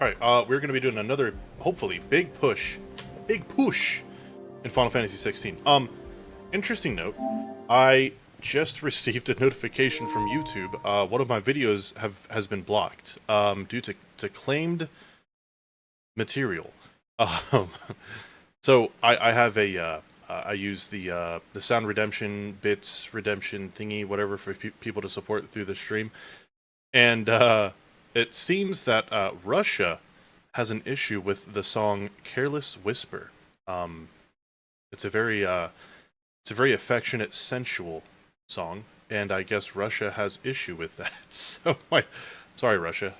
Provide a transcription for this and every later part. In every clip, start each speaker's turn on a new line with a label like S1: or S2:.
S1: Alright, we're going to be doing another, hopefully, big push in Final Fantasy 16. Interesting note, I just received a notification from YouTube. One of my videos has been blocked due to claimed material. Um, so I have a I use the sound redemption bits redemption thingy, whatever, for people to support through the stream, and it seems that Russia has an issue with the song "Careless Whisper." It's a very affectionate, sensual song, and I guess Russia has issue with that. So, sorry, Russia.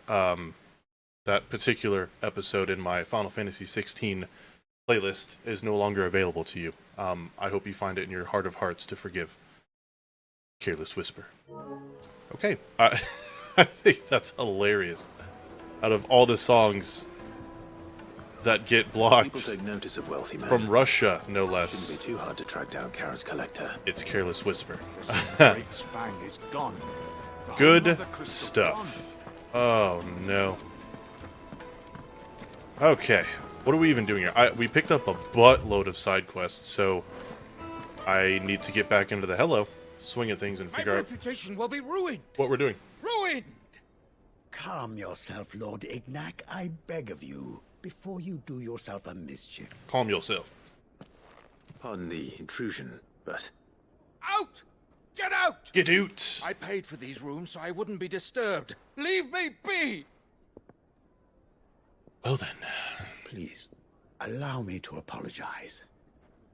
S1: That particular episode in my Final Fantasy 16 playlist is no longer available to you. I hope you find it in your heart of hearts to forgive Careless Whisper. Okay, I think that's hilarious. Out of all the songs that get blocked,
S2: people take notice of wealthy men.
S1: From Russia, no less.
S2: Shouldn't be too hard to track down Kara's collector.
S1: It's Careless Whisper.
S3: Drake's fang is gone.
S1: Good stuff. Oh no. Okay, what are we even doing here? We picked up a buttload of side quests, so I need to get back into the swing at things and figure out
S3: My reputation will be ruined.
S1: what we're doing.
S3: Ruined.
S4: Calm yourself, Lord Ignac, I beg of you, before you do yourself a mischief.
S1: Calm yourself.
S2: Pardon the intrusion, but
S3: Out! Get out!
S1: Get out!
S3: I paid for these rooms so I wouldn't be disturbed. Leave me be!
S1: Well then.
S4: Please, allow me to apologize.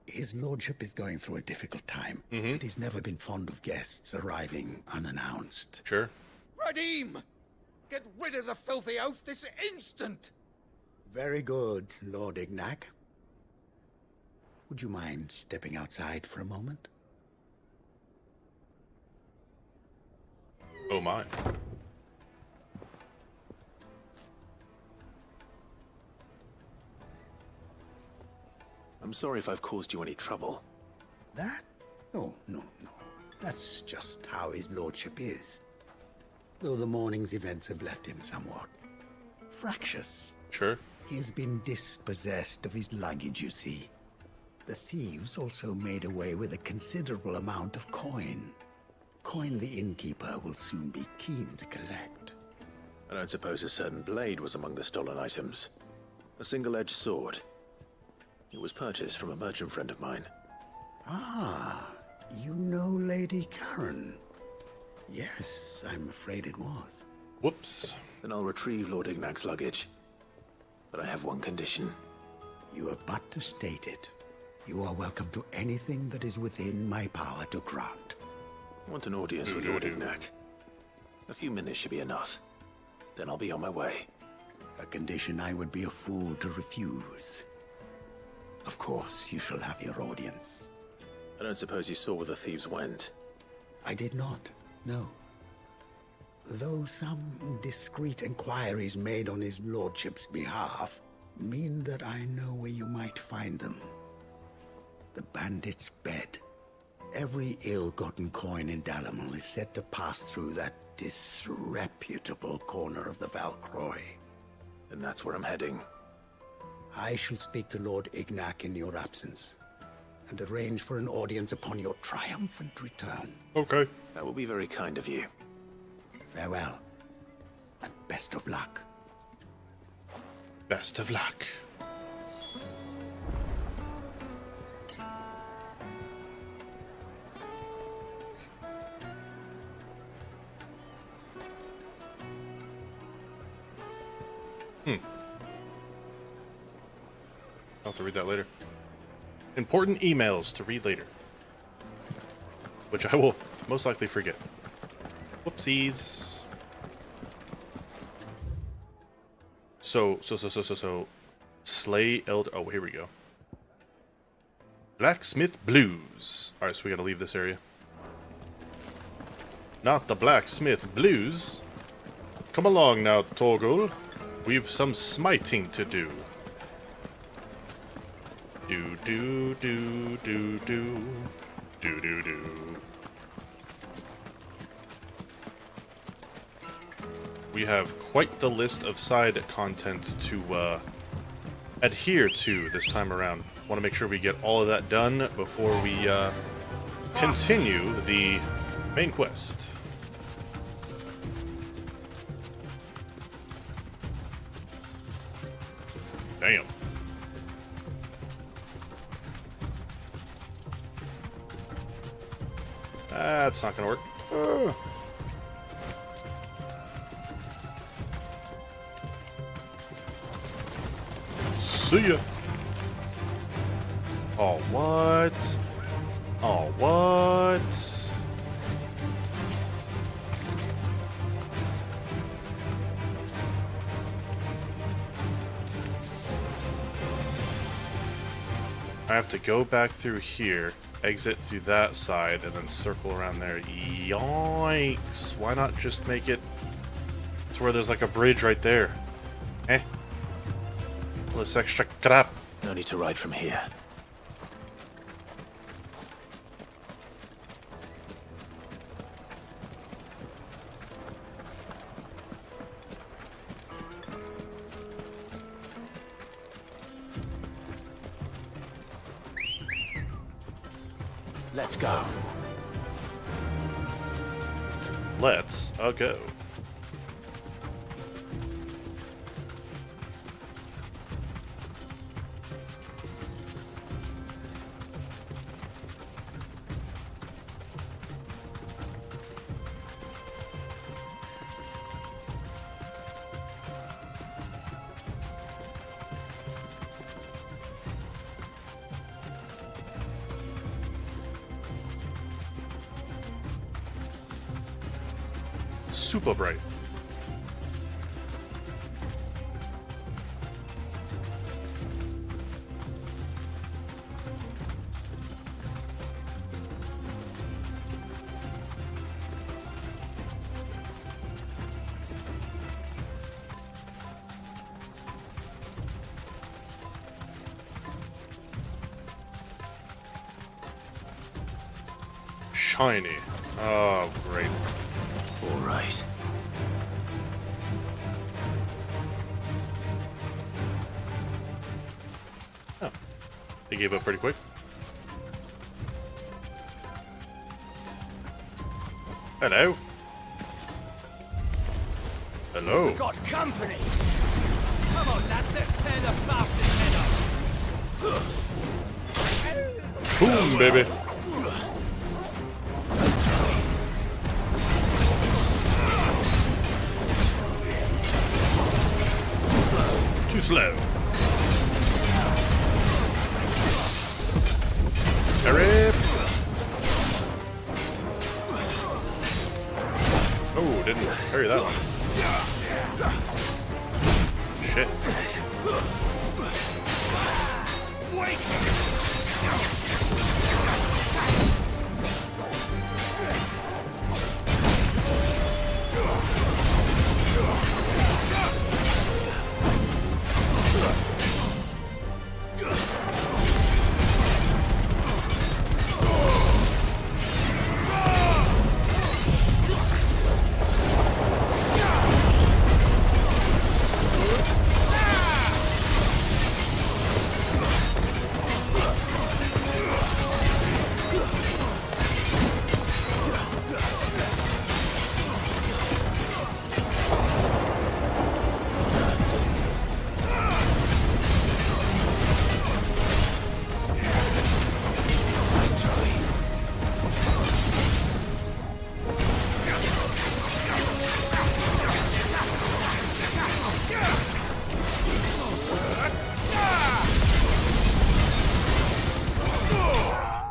S4: His lordship is going through a difficult time, and he's never been fond of guests arriving unannounced.
S1: Sure.
S3: Radim! Get rid of the filthy oaf this instant!
S4: Very good, Lord Ignac. Would you mind stepping outside for a moment?
S1: Oh my.
S2: I'm sorry if I've caused you any trouble.
S4: That? No. That's just how his lordship is. Though the morning's events have left him somewhat fractious.
S1: Sure.
S4: He's been dispossessed of his luggage, you see. The thieves also made away with a considerable amount of coin. Coin the innkeeper will soon be keen to collect.
S2: I don't suppose a certain blade was among the stolen items. A single-edged sword. It was purchased from a merchant friend of mine.
S4: Ah, you know Lady Karen. Yes, I'm afraid it was.
S1: Whoops.
S2: Then I'll retrieve Lord Ignac's luggage. But I have one condition.
S4: You have but to state it. You are welcome to anything that is within my power to grant.
S2: I want an audience with Lord Ignac. A few minutes should be enough. Then I'll be on my way.
S4: A condition I would be a fool to refuse. Of course, you shall have your audience.
S2: I don't suppose you saw where the thieves went.
S4: I did not, no. Though some discreet inquiries made on his lordship's behalf mean that I know where you might find them. The bandit's bed. Every ill-gotten coin in Dalamal is said to pass through that disreputable corner of the Valcroy.
S2: And that's where I'm heading.
S4: I shall speak to Lord Ignac in your absence, and arrange for an audience upon your triumphant return.
S1: Okay.
S2: That will be very kind of you.
S4: Farewell, and best of luck.
S1: Best of luck. I'll have to read that later. Important emails to read later. Which I will most likely forget. Whoopsies. So. Slay Elder. Oh, here we go. Blacksmith Blues. Alright, so we gotta leave this area. Not the Blacksmith Blues. Come along now, Torgul. We've some smiting to do. Do. we have quite the list of side content to adhere to this time around. Want to make sure we get all of that done before we continue the main quest. Damn. That's not gonna work. See ya. Oh, what? Oh, what? I have to go back through here, exit through that side, and then circle around there. Yikes. Why not just make it to where there's like a bridge right there? Eh? All this extra crap.
S2: No need to ride from here. Let's go.
S1: Let's go. Super bright. Shiny. Oh, great.
S2: All right.
S1: Oh, they gave up pretty quick. Hello. Hello.
S3: Got company! Come on, lads, let's tear the bastard's head off!
S1: Boom, baby. Too slow. Hurry! Oh, didn't hurry that one. Shit.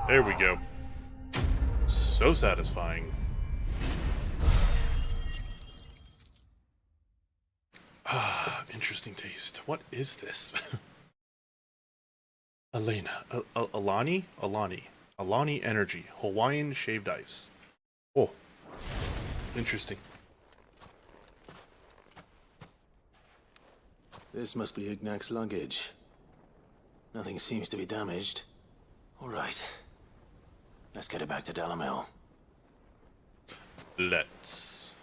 S1: There we go. So satisfying. Ah, interesting taste. What is this? Elena. Alani? Alani. Alani Energy. Hawaiian shaved ice. Oh. Interesting.
S2: This must be Ignac's luggage. Nothing seems to be damaged. All right. Let's get it back to Dalamel.
S1: Let's.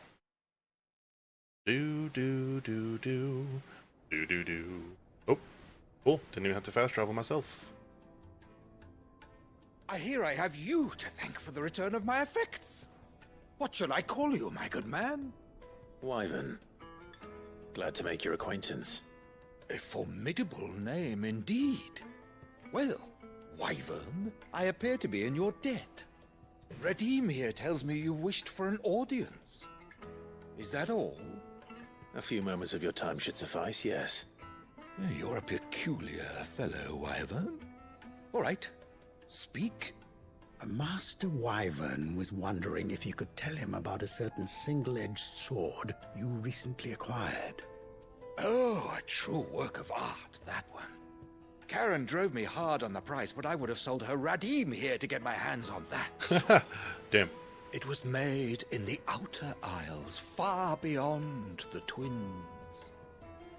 S1: Do do do do do do do. Oh, cool. Didn't even have to fast travel myself.
S3: I hear I have you to thank for the return of my effects. What shall I call you, my good man?
S2: Wyvern. Glad to make your acquaintance.
S3: A formidable name indeed. Well, Wyvern, I appear to be in your debt. Redeem here tells me you wished for an audience. Is that all?
S2: A few moments of your time should suffice, yes.
S3: You're a peculiar fellow, Wyvern. All right, speak.
S4: Master Wyvern was wondering if you could tell him about a certain single-edged sword you recently acquired.
S3: Oh, a true work of art, that one. Karen drove me hard on the price, but I would have sold her Radim here to get my hands on that.
S1: Damn.
S3: It was made in the Outer Isles, far beyond the Twins,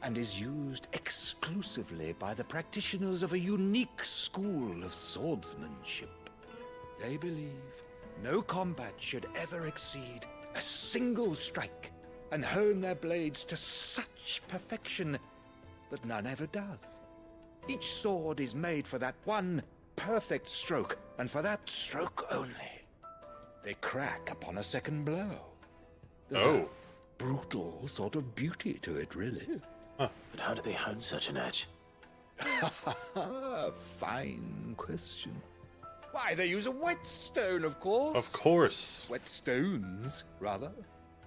S3: and is used exclusively by the practitioners of a unique school of swordsmanship. They believe no combat should ever exceed a single strike, and hone their blades to such perfection that none ever does. Each sword is made for that one perfect stroke, and for that stroke only. They crack upon a second blow. There's a brutal sort of beauty to it, really.
S2: But how do they hone such an edge?
S3: Fine question. Why, they use a whetstone, of course.
S1: Of course.
S3: Whetstones, rather.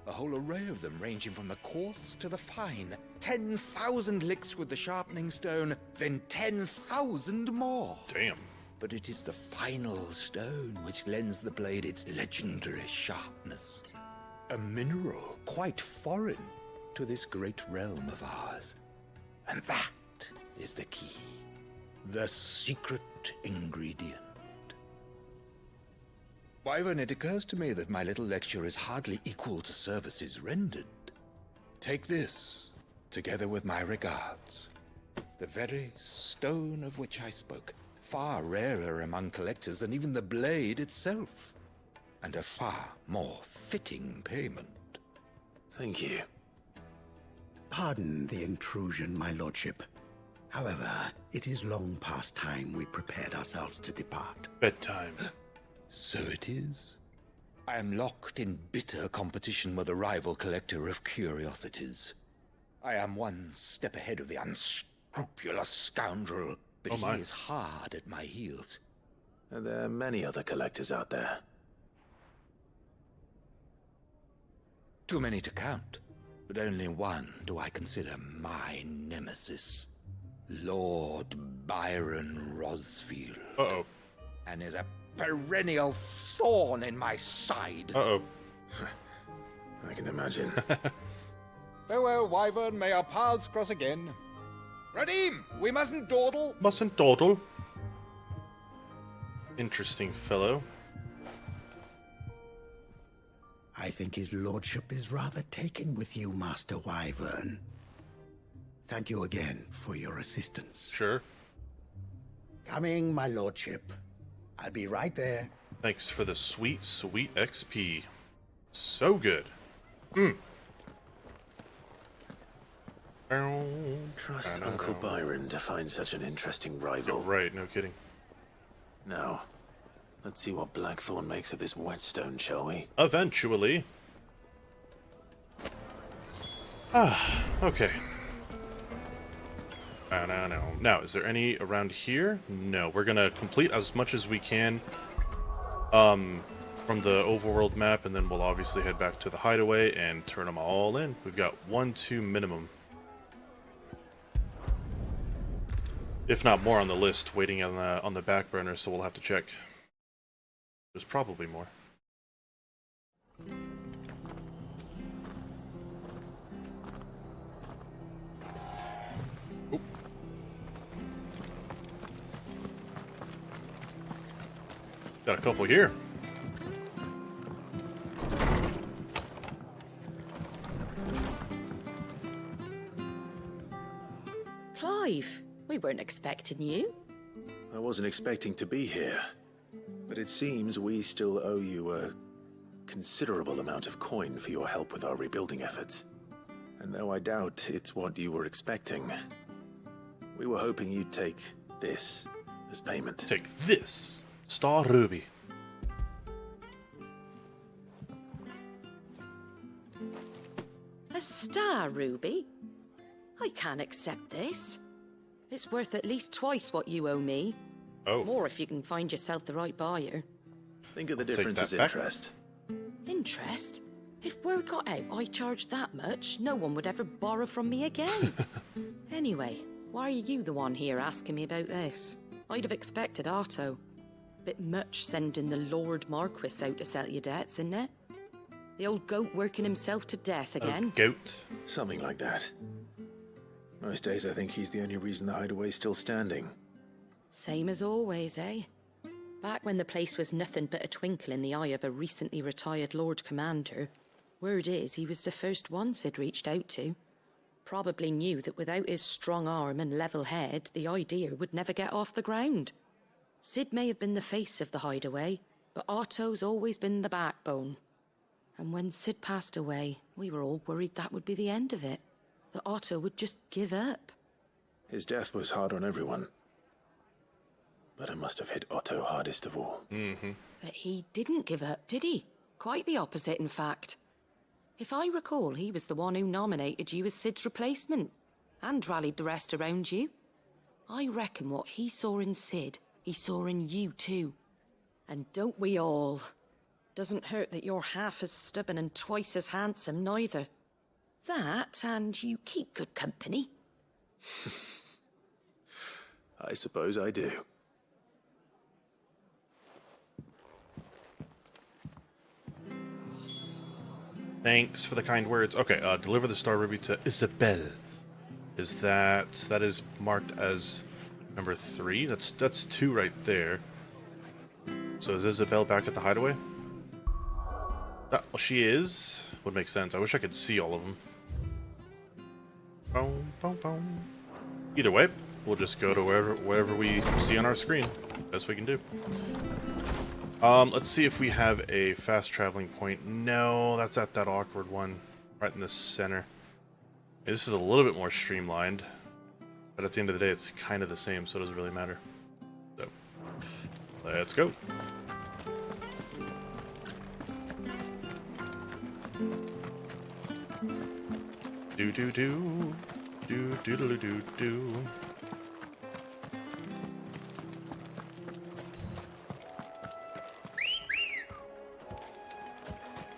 S3: A whole array of them, ranging from the coarse to the fine. 10,000 licks with the sharpening stone, then 10,000 more.
S1: Damn.
S3: But it is the final stone which lends the blade its legendary sharpness. A mineral quite foreign to this great realm of ours. And that is the key. The secret ingredient. Wyvern, it occurs to me that my little lecture is hardly equal to services rendered. Take this, together with my regards. The very stone of which I spoke, far rarer among collectors than even the blade itself, and a far more fitting payment.
S2: Thank you.
S4: Pardon the intrusion, my lordship. However, it is long past time we prepared ourselves to depart.
S1: Bedtime.
S3: So it is. I am locked in bitter competition with a rival collector of curiosities. I am one step ahead of the unscrupulous scoundrel, but
S1: Oh my.
S3: he is hard at my heels.
S2: Are there many other collectors out there?
S3: Too many to count, but only one do I consider my nemesis. Lord Byron Rosfield.
S1: Uh-oh.
S3: And is a perennial thorn in my side.
S1: Uh-oh.
S2: I can imagine.
S3: Farewell, Wyvern. May our paths cross again. Radim, we mustn't dawdle.
S1: Mustn't dawdle. Interesting fellow.
S4: I think his lordship is rather taken with you, Master Wyvern. Thank you again for your assistance.
S1: Sure.
S4: Coming, my lordship. I'll be right there.
S1: Thanks for the sweet, sweet XP. So good.
S2: Trust Uncle Byron to find such an interesting
S1: You're
S2: rival.
S1: right, no kidding.
S2: Now, let's see what Blackthorn makes of this whetstone, shall we?
S1: Eventually. Okay. Now, is there any around here? No, we're gonna complete as much as we can from the overworld map, and then we'll obviously head back to the hideaway and turn them all in. We've got 1-2 minimum. If not more on the list, waiting on the back burner, so we'll have to check. There's probably more. Oop. Got a couple here.
S5: Clive, we weren't expecting you.
S2: I wasn't expecting to be here, but it seems we still owe you a considerable amount of coin for your help with our rebuilding efforts. And though I doubt it's what you were expecting, we were hoping you'd take this as payment.
S1: Take this. Star Ruby.
S5: A star ruby? I can't accept this. It's worth at least twice what you owe me.
S1: Oh.
S5: More if you can find yourself the right buyer.
S2: Think of the
S1: Take
S2: difference
S1: that
S2: as
S1: back.
S2: interest.
S5: Interest? If word got out I charged that much, no one would ever borrow from me again. Anyway, why are you the one here asking me about this? I'd have expected Otto. Bit much sending the Lord Marquis out to settle your debts, isn't it? The old goat working himself to death again.
S1: Goat.
S2: Something like that. Most days I think he's the only reason the hideaway's still standing.
S5: Same as always, eh? Back when the place was nothing but a twinkle in the eye of a recently retired Lord Commander, word is he was the first one Sid reached out to. Probably knew that without his strong arm and level head, the idea would never get off the ground. Sid may have been the face of the hideaway, but Otto's always been the backbone. And when Sid passed away, we were all worried that would be the end of it. That Otto would just give up.
S2: His death was hard on everyone. But it must have hit Otto hardest of all.
S5: But he didn't give up, did he? Quite the opposite, in fact. If I recall, he was the one who nominated you as Sid's replacement, and rallied the rest around you. I reckon what he saw in Sid, he saw in you too. And don't we all? Doesn't hurt that you're half as stubborn and twice as handsome, neither. That, and you keep good company.
S2: I suppose I do.
S1: Thanks for the kind words. Okay, deliver the Star Ruby to Isabel. That is marked as number 3? That's 2 right there. So is Isabel back at the hideaway? Well, she is. Would make sense. I wish I could see all of them. Boom, boom, boom. Either way, we'll just go to wherever we see on our screen. Best we can do. Let's see if we have a fast traveling point. No, that's at that awkward one, right in the center. This is a little bit more streamlined, but at the end of the day, it's kind of the same, so it doesn't really matter. So, let's go. Do do do do do do do do.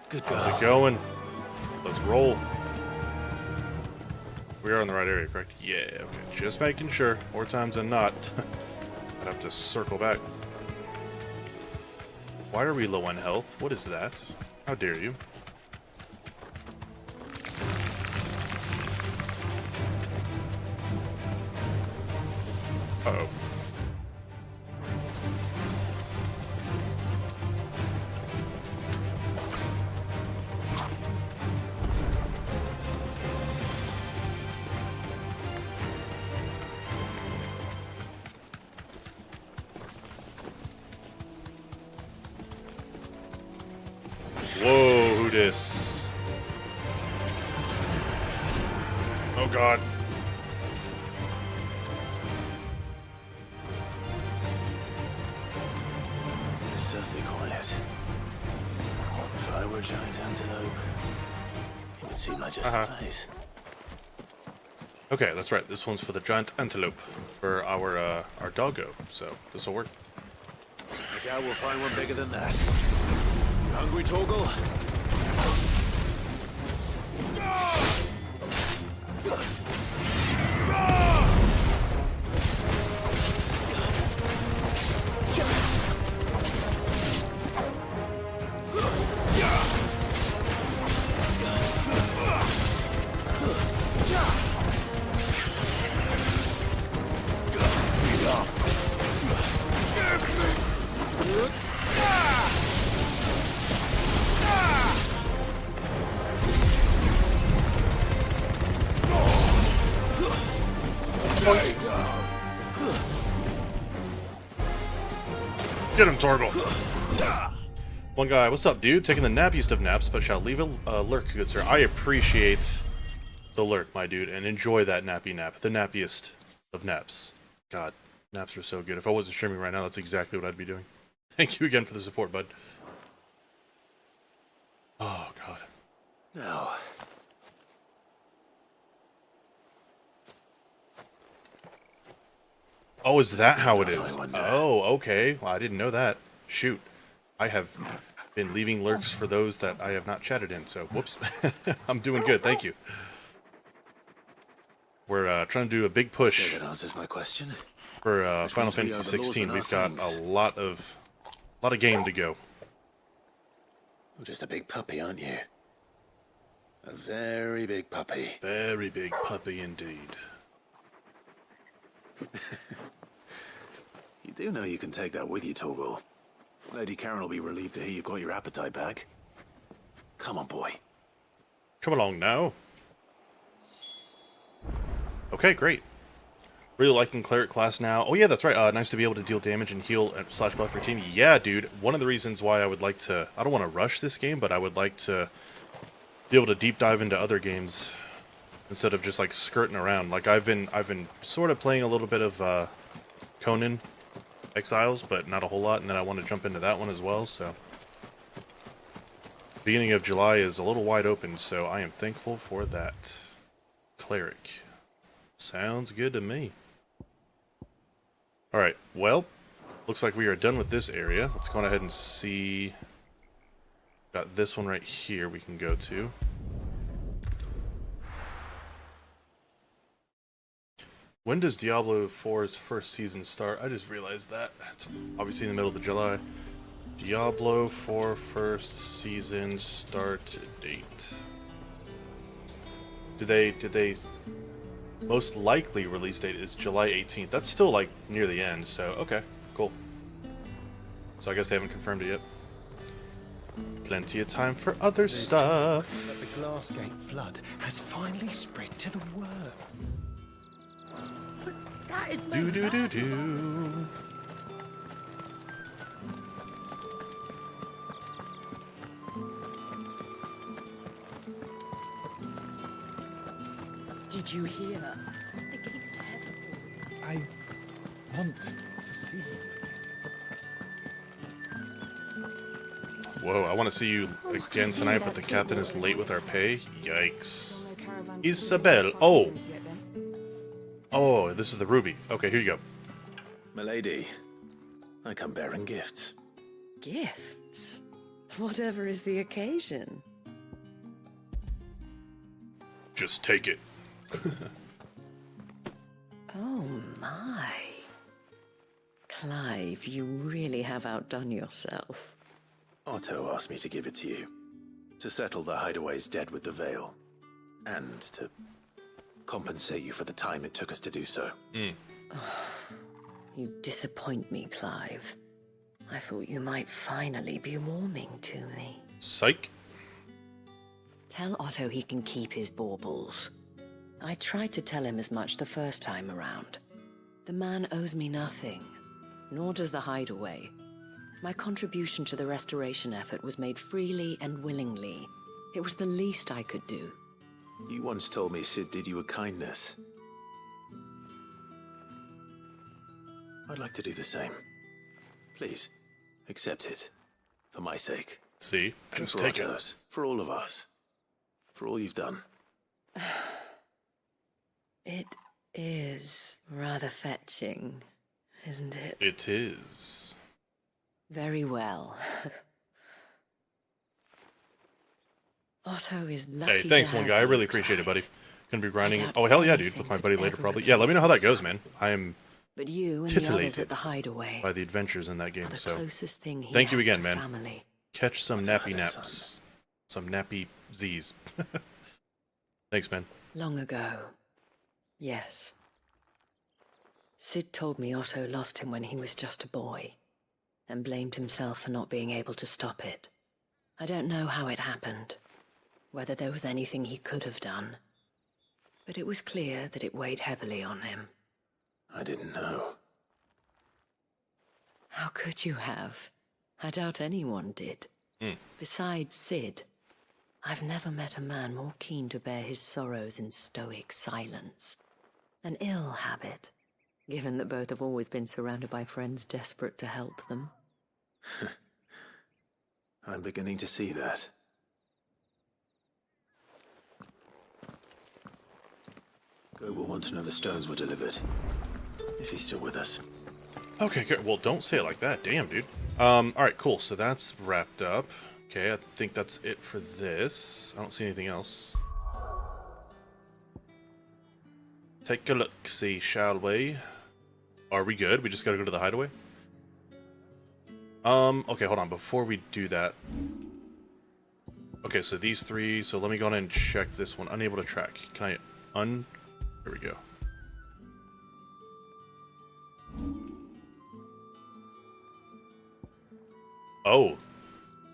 S2: Good
S1: How's
S2: girl.
S1: it going? Let's roll. We are in the right area, correct? Yeah, okay. Just making sure. More times than not. I'd have to circle back. Why are we low on health? What is that? How dare you? Uh-oh. Whoa, who dis? Oh god.
S2: It's certainly quiet. If I were a giant antelope, it would seem like just the place.
S1: Okay, that's right. This one's for the giant antelope for our doggo. So this will work.
S2: I doubt we'll find one bigger than that. You hungry, Torgal?
S1: Get him, Torgal! One guy, what's up, dude? Taking the nappiest of naps, but shall leave a lurk, good sir. I appreciate the lurk, my dude, and enjoy that nappy nap. The nappiest of naps. God, naps are so good. If I wasn't streaming right now, that's exactly what I'd be doing. Thank you again for the support, bud. Oh, God.
S2: Now,
S1: Oh, is that how it is?
S2: I wonder.
S1: Oh, okay. Well, I didn't know that. Shoot. I have been leaving lurks for those that I have not chatted in, so whoops. I'm doing good, thank you. We're trying to do a big
S2: so
S1: push
S2: that answers my question.
S1: for
S2: Which
S1: Final
S2: means we
S1: Fantasy
S2: are the
S1: 16.
S2: lawsmen,
S1: We've
S2: our
S1: got a
S2: things.
S1: lot of game to go.
S2: You're just a big puppy, aren't you? A very big puppy.
S1: Very big puppy indeed.
S2: You do know you can take that with you, Torgal. Lady Karen will be relieved to hear you've got your appetite back. Come on, boy.
S1: Come along now. Okay, great. Really liking cleric class now. Oh yeah, that's right. Nice to be able to deal damage and heal / buff your team. Yeah, dude. One of the reasons why I would like to, I don't want to rush this game, but I would like to be able to deep dive into other games instead of just like skirting around. Like I've been sort of playing a little bit of Conan Exiles, but not a whole lot, and then I want to jump into that one as well. So beginning of July is a little wide open, so I am thankful for that. Cleric. Sounds good to me. Alright, well, looks like we are done with this area. Let's go on ahead and see. Got this one right here we can go to. When does Diablo 4's first season start? I just realized that. It's obviously in the middle of July. Diablo 4 first season start date. Did they most likely release date is July 18th. That's still like near the end, so okay, cool. So I guess they haven't confirmed it yet. Plenty of time for other stuff.
S3: But the Glassgate flood has finally spread to the world.
S1: Do do do do.
S5: Did you hear? The gates to heaven.
S3: I want to see you again.
S1: Whoa, I want to see you again tonight, but the captain is late with our pay. Yikes. Isabel. Oh. Oh, this is the ruby. Okay, here you go.
S2: Milady, I come bearing gifts.
S5: Gifts? Whatever is the occasion.
S1: Just take it.
S5: Oh my. Clive, you really have outdone yourself.
S2: Otto asked me to give it to you. To settle the Hideaway's debt with the Veil. And to compensate you for the time it took us to do so.
S5: You disappoint me, Clive. I thought you might finally be warming to me.
S1: Psych.
S5: Tell Otto he can keep his baubles. I tried to tell him as much the first time around. The man owes me nothing, nor does the Hideaway. My contribution to the restoration effort was made freely and willingly. It was the least I could do.
S2: You once told me Sid did you a kindness. I'd like to do the same. Please, accept it. For my sake.
S1: See?
S2: And
S1: Just
S2: for
S1: take it.
S2: Otto's. For all of us. For all you've done.
S5: It is rather fetching, isn't it?
S1: It is.
S5: Very well. Otto is lucky.
S1: Hey, thanks,
S5: to
S1: one
S5: have
S1: guy. I
S5: you,
S1: really appreciate it, buddy.
S5: Clive.
S1: Gonna be grinding.
S5: doubt
S1: Oh, hell yeah, dude.
S5: anything
S1: With my
S5: could
S1: buddy later,
S5: ever
S1: probably. Yeah, let me know how that
S5: replace
S1: goes, man. I am
S5: But you and the others
S1: titillated
S5: at the Hideaway
S1: by the adventures in that game,
S5: are the
S1: so
S5: closest thing he
S1: thank you
S5: has
S1: again,
S5: to
S1: man.
S5: family.
S1: catch some
S2: Otto
S1: nappy
S2: had a
S1: naps.
S2: son.
S1: Some nappy Z's. Thanks, man.
S5: Long ago. Yes. Sid told me Otto lost him when he was just a boy, and blamed himself for not being able to stop it. I don't know how it happened, whether there was anything he could have done, but it was clear that it weighed heavily on him.
S2: I didn't know.
S5: How could you have? I doubt anyone did. Besides Sid, I've never met a man more keen to bear his sorrows in stoic silence. An ill habit, given that both have always been surrounded by friends desperate to help them.
S2: I'm beginning to see that. Go will want to know the stones were delivered. If he's still with us.
S1: Okay, good. Well, don't say it like that. Damn, dude. Alright, cool. So that's wrapped up. Okay, I think that's it for this. I don't see anything else. Take a look-see, shall we? Are we good? We just gotta go to the hideaway? Okay, hold on. Before we do that... Okay, so these three... So let me go on and check this one. Unable to track. Can I There we go. Oh,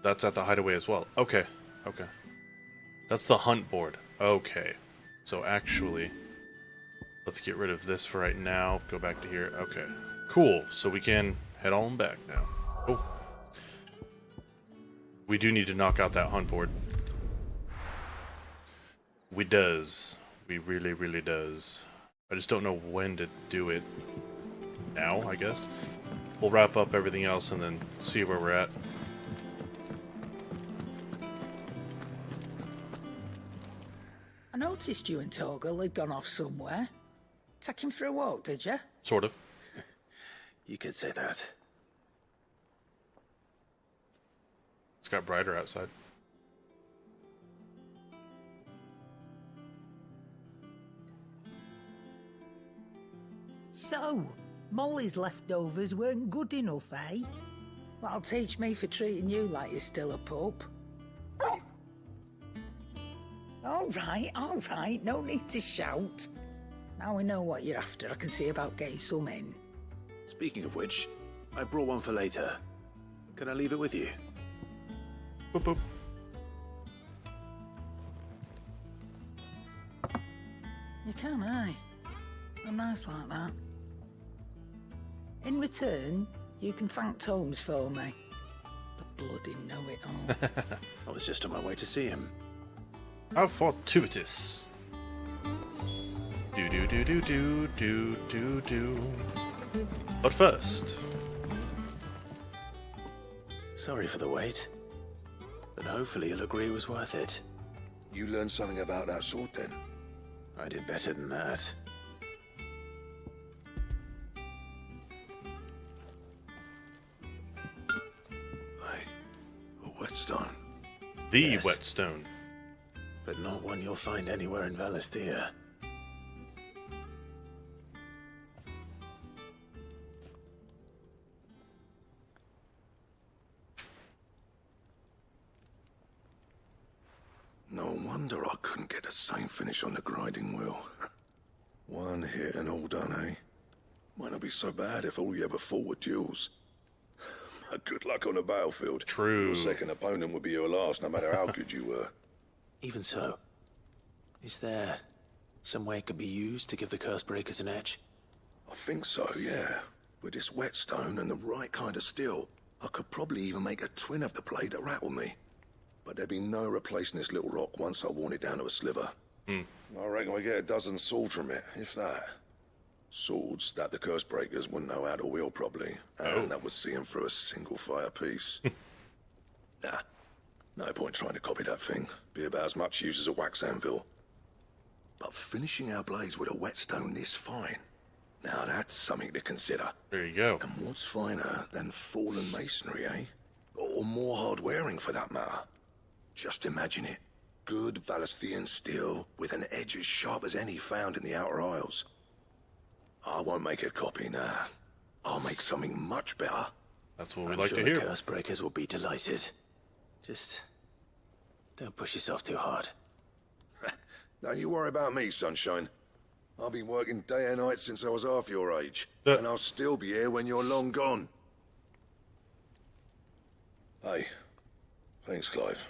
S1: that's at the hideaway as well. Okay, okay. That's the hunt board. Okay. So actually, let's get rid of this for right now. Go back to here. Okay. Cool. So we can head on back now. Oh. We do need to knock out that hunt board. We does. We really, really does. I just don't know when to do it. Now, I guess. We'll wrap up everything else and then see where we're at.
S6: I noticed you and Torgal had gone off somewhere. Take him for a walk, did you?
S1: Sort of.
S2: You could say that.
S1: It's got brighter outside.
S6: So, Molly's leftovers weren't good enough, eh? That'll teach me for treating you like you're still a pup. All right, no need to shout. Now we know what you're after, I can see about getting some in.
S2: Speaking of which, I brought one for later. Can I leave it with you?
S1: Boop, boop.
S6: You can, eh? I'm nice like that. In return, you can thank Tomes for me. The bloody know-it-all.
S2: I was just on my way to see him.
S1: How fortuitous. Do. But first...
S2: Sorry for the wait. But hopefully you'll agree it was worth it.
S3: You learned something about that sword then?
S2: I did better than that.
S3: A whetstone.
S1: The
S2: Yes.
S1: whetstone.
S2: But not one you'll find anywhere in Valisthea.
S3: No wonder I couldn't get the same finish on the grinding wheel. One hit and all done, eh? Might not be so bad if all you ever fought were duels. Good luck on the battlefield.
S1: True.
S3: Your second opponent would be your last, no matter how good you were.
S2: Even so, is there some way it could be used to give the curse breakers an edge?
S3: I think so, yeah. With this whetstone and the right kind of steel, I could probably even make a twin of the blade that rattled me. But there'd be no replacing this little rock once I worn it down to a sliver. I reckon we get a dozen swords from it, if that. Swords that the curse breakers wouldn't know how to wield properly, and that would see them through a single fire piece. Nah, no point trying to copy that thing. Be about as much use as a wax anvil. But finishing our blades with a whetstone this fine, now that's something to consider.
S1: There you go.
S3: And what's finer than fallen masonry, eh? Or more hard-wearing, for that matter. Just imagine it. Good Valisthean steel with an edge as sharp as any found in the Outer Isles. I won't make a copy, nah. I'll make something much better.
S1: That's what we
S2: I'm
S1: like
S2: sure
S1: to
S2: the
S1: hear.
S2: curse breakers will be delighted. Just don't push yourself too hard.
S3: Don't you worry about me, sunshine. I've been working day and night since I was half your age,
S1: Yeah.
S3: and I'll still be here when you're long gone. Hey, thanks, Clive.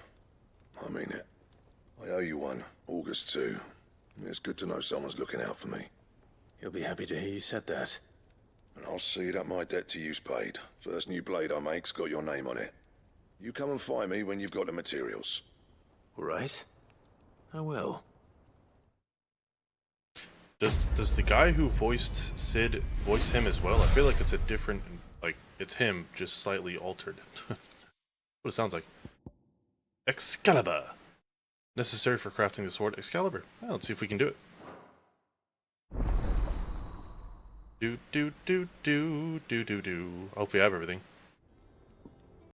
S3: I mean it. I owe you one, August too. It's good to know someone's looking out for me.
S2: He'll be happy to hear you said that.
S3: And I'll see that my debt to you's paid. First new blade I make's got your name on it. You come and find me when you've got the materials.
S2: All right. I will.
S1: Does the guy who voiced Sid voice him as well? I feel like it's a different, like, it's him, just slightly altered. What it sounds like. Excalibur. Necessary for crafting the sword Excalibur. Well, let's see if we can do it. Do. I hope we have everything.